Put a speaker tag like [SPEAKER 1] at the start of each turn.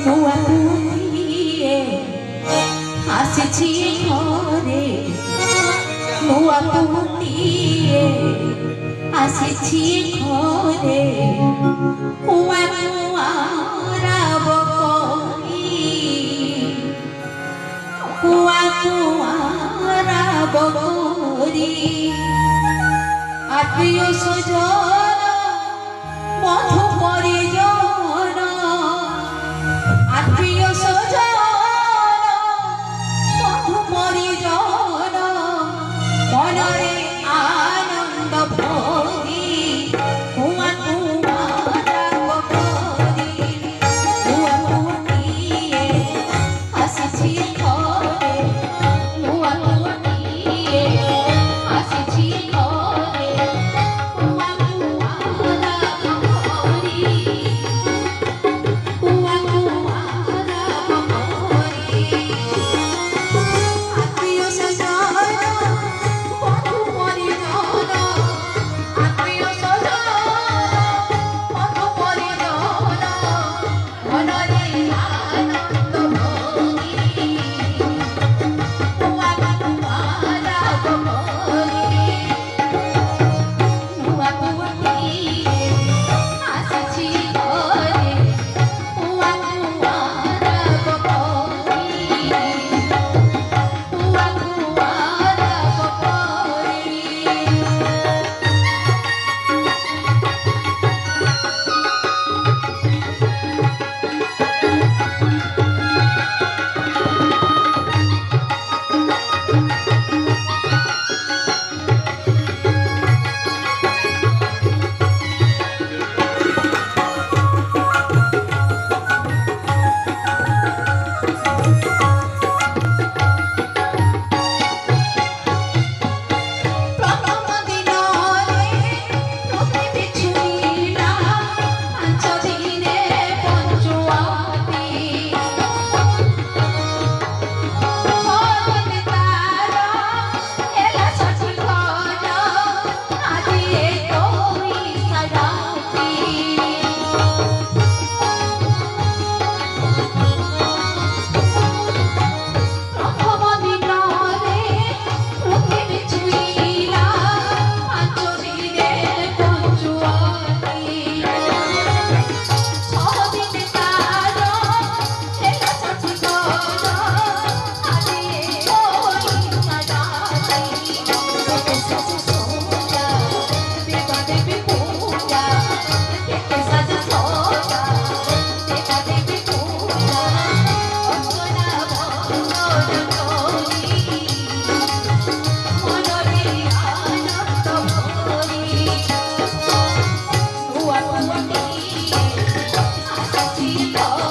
[SPEAKER 1] নুয়াকুয়ে আসিছি ঘরে নুয়াকুয়ে আসিছি ঘরে কুয়া কুয়ারা বকরি কুয়া কুয়ারা বকরি আত্মীয় স্বজন বন্ধু পরিজন আত্মীয় স্বজন বন্ধু পরিজন মনরে আনন্দ ভরি কুয়া কুয়ারা বকরি কুয়া কুয়াটিয়ে আসিছি ঘরে কুয়া কুয়াটিয়ে আসিছি ঘরে কুয়া কুয়ারা বকরি কুয়া কুয়ারা বকরি আত্মীয় স্বজন বন্ধু পরিজন আত্মীয় স্বজন বন্ধু পরিজন মনরে আনন্দ ভরি কুয়া কুয়ারা বকরি কুয়া কুয়াটিয়ে আসিছি ঘরে কুয়া কুয়ারা বকরি কুয়া কুয়ারা প্রথম দিনরে প্রতি ছুঁইলা পাঁচ দিনে পঞ্চুয়াতি ছদিন তার এলা সচি ঘর আদি তোই সারাতি প্রথম দিনরে প্রতি ছুঁইলা পাঁচ দিনে পঞ্চুয়াতি ছদিন তার এলা সচি ঘর আদি তোই সারাতি কেতে সাজে সোজা দেবা দেবী পূজা কেতে সাজে সোজা দেবা দেবী পূজা অঙ্গনা বন্দন করি মনরে আনন্দ ভরি কুয়া কুয়াটিয়ে আসিছি ঘরে